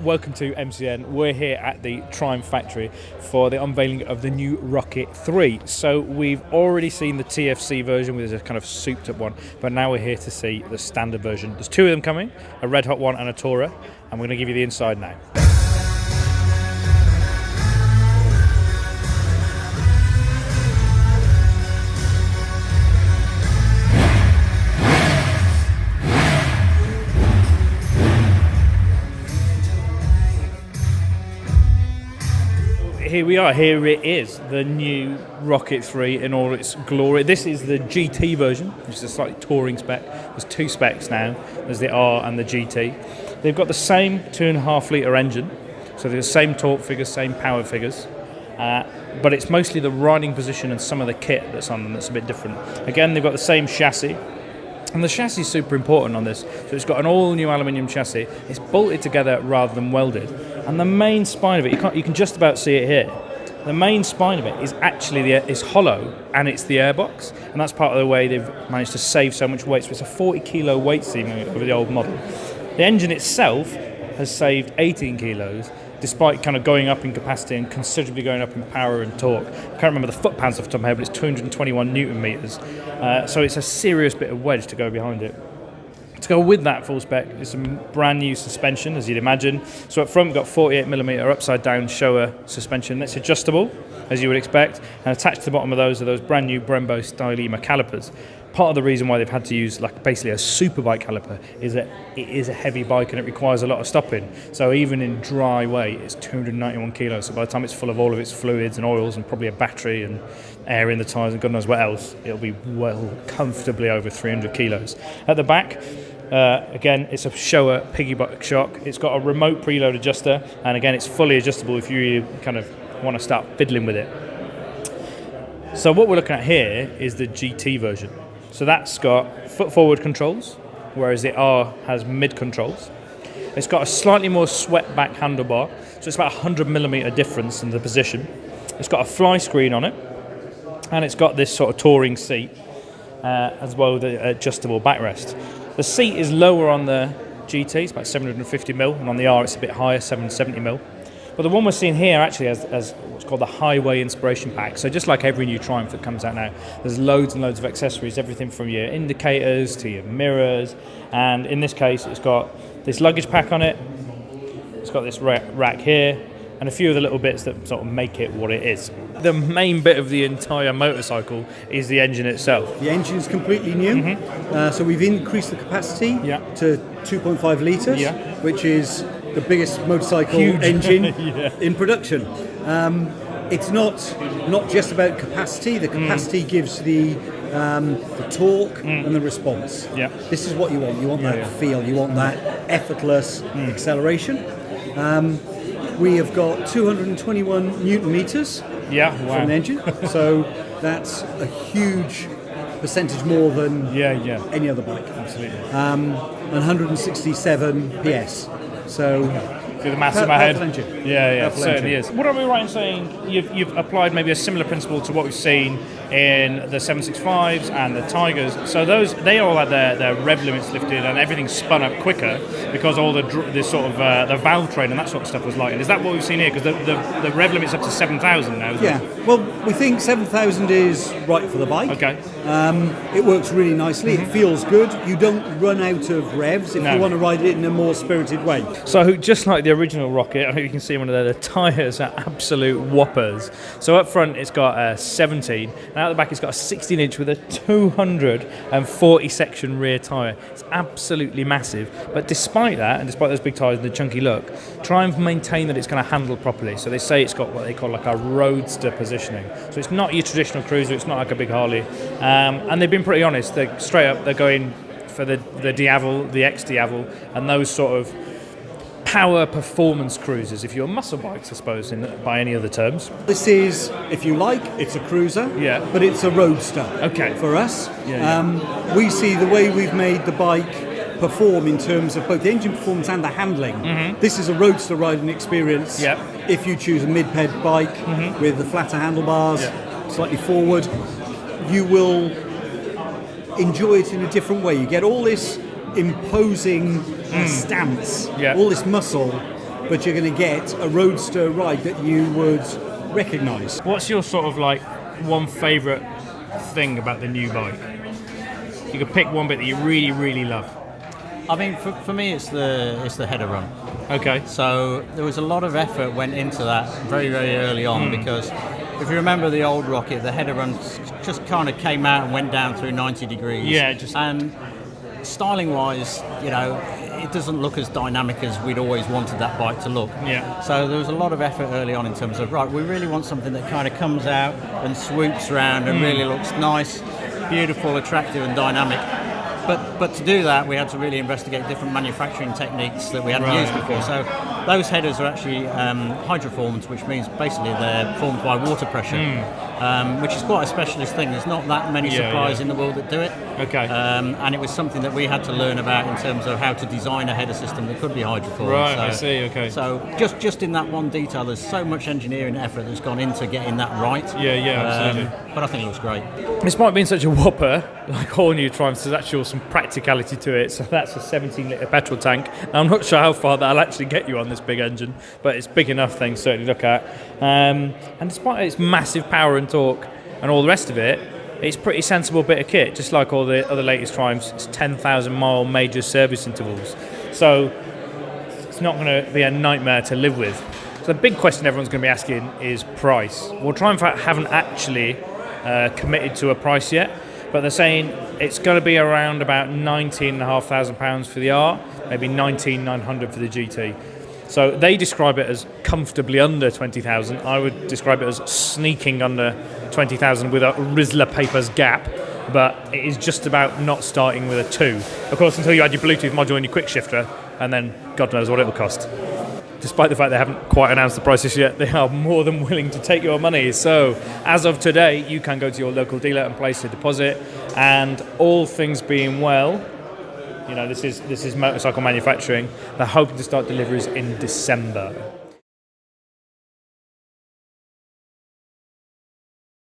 Welcome to MCN. We're here at the Triumph factory for the unveiling of the new Rocket 3. So we've already seen the TFC version, which is a kind of souped up one, but now we're here to see the standard version. There's two of them coming, a red hot one and a Tourer, and we're going to give you the inside now. Here we are, here it is, the new Rocket 3 in all its glory. This is the GT version, which is a slightly touring spec. There's two specs now, there's the R and the GT. They've got the same 2.5 litre engine, so they're the same torque figures, same power figures, but it's mostly the riding position and some of the kit that's on them that's a bit different. Again, they've got the same chassis. And the chassis is super important on this. So it's got an all-new aluminium chassis. It's bolted together rather than welded. And the main spine of it, you can just about see it here. The main spine of it is actually is hollow, and it's the airbox. And that's part of the way they've managed to save so much weight. So it's a 40-kilo weight ceiling over the old model. The engine itself has saved 18 kilos, despite kind of going up in capacity and considerably going up in power and torque. I can't remember the foot-pounds off the top of my head, but it's 221 newton meters. So it's a serious bit of wedge to go behind it. To go with that full spec is some brand new suspension, as you'd imagine. So up front we've got 48mm upside down Showa suspension. That's adjustable, as you would expect, and attached to the bottom of those are those brand new Brembo Stylema calipers. Part of the reason why they've had to use basically a superbike caliper is that it is a heavy bike and it requires a lot of stopping. So even in dry weight, it's 291 kilos. So by the time it's full of all of its fluids and oils and probably a battery and air in the tyres and God knows what else, it'll be well comfortably over 300 kilos. At the back, again, it's a Showa piggyback shock. It's got a remote preload adjuster, and again, it's fully adjustable if you kind of want to start fiddling with it. So what we're looking at here is the GT version. So that's got foot forward controls, whereas the R has mid controls. It's got a slightly more swept back handlebar, so it's about 100mm difference in the position. It's got a fly screen on it, and it's got this sort of touring seat, as well as the adjustable backrest. The seat is lower on the GT, it's about 750mm, and on the R it's a bit higher, 770mm. But the one we're seeing here actually has what's called the Highway Inspiration Pack. So just like every new Triumph that comes out now, there's loads and loads of accessories, everything from your indicators to your mirrors. And in this case, it's got this luggage pack on it, it's got this rack here, and a few of the little bits that sort of make it what it is. The main bit of the entire motorcycle is the engine itself. The engine is completely new, so we've increased the capacity to 2.5 litres, which is the biggest motorcycle engine in production. It's not just about capacity. The capacity gives the torque and the response. This is what you want. You want that feel. You want that effortless acceleration. We have got 221 newton meters from the engine, so that's a huge percentage more than any other bike. Absolutely. 167 PS. So do the maths in my head. Engine. Yeah, it certainly is. What are we right in saying? You've applied maybe a similar principle to what we've seen in the 765s and the Tigers. So they all had their rev limits lifted and everything spun up quicker because all the sort of the valve train and that sort of stuff was lightened. Is that what we've seen here? Because the rev limit's up to 7,000 now. Well, we think 7,000 is right for the bike. Okay. It works really nicely. It feels good. You don't run out of revs if you want to ride it in a more spirited way. So just like the original Rocket, I hope you can see one of the tyres are absolute whoppers. So up front it's got a 17, and out the back it's got a 16-inch with a 240 section rear tyre. It's absolutely massive. But despite that, and despite those big tyres and the chunky look, Triumph maintain that it's going to handle properly. So they say it's got what they call like a roadster positioning. So it's not your traditional cruiser, it's not like a big Harley. And they've been pretty honest. They're straight up, they're going for the Diavel, the ex-Diavel, and those sort of power performance cruisers, if you're muscle bikes, I suppose, by any other terms. This is, if you like, it's a cruiser, but it's a roadster. Okay. For us, we see the way we've made the bike perform in terms of both the engine performance and the handling. This is a roadster riding experience. If you choose a mid-ped bike with the flatter handlebars, slightly forward, you will enjoy it in a different way. You get all this imposing stance, all this muscle, but you're going to get a roadster ride that you would recognise. What's your sort of like one favourite thing about the new bike? You could pick one bit that you really, really love. I mean, for me, it's the header run. Okay. So there was a lot of effort went into that very, very early on because if you remember the old Rocket, the header run just kind of came out and went down through 90 degrees. Yeah, and styling-wise, you know, it doesn't look as dynamic as we'd always wanted that bike to look. Yeah. So there was a lot of effort early on in terms of, right, we really want something that kind of comes out and swoops around and really looks nice, beautiful, attractive and dynamic. But to do that, we had to really investigate different manufacturing techniques that we hadn't used before. So those headers are actually hydroformed, which means basically they're formed by water pressure, which is quite a specialist thing. There's not that many suppliers in the world that do it. Okay. And it was something that we had to learn about in terms of how to design a header system that could be hydroformed. Right, so, I see, okay. So just in that one detail, there's so much engineering effort that's gone into getting that right. Yeah, absolutely. But I think it looks great. Despite being such a whopper, like all new Triumphs, there's actually some practicality to it. So that's a 17-litre petrol tank. Now, I'm not sure how far that'll actually get you on this big engine, but it's big enough thing to certainly look at. And despite its massive power and torque and all the rest of it, it's a pretty sensible bit of kit, just like all the other latest Triumphs. It's 10,000-mile major service intervals. So it's not going to be a nightmare to live with. So the big question everyone's going to be asking is price. Well, Triumph haven't actually committed to a price yet, but they're saying it's going to be around about £19,500 for the R, maybe £19,900 for the GT. So they describe it as comfortably under 20,000. I would describe it as sneaking under 20,000 with a Rizla Papers gap, but it is just about not starting with a 2. Of course, until you add your Bluetooth module and your quick shifter, and then God knows what it will cost. Despite the fact they haven't quite announced the prices yet, they are more than willing to take your money. So, as of today, you can go to your local dealer and place a deposit. And all things being well, you know, this is motorcycle manufacturing. They're hoping to start deliveries in December.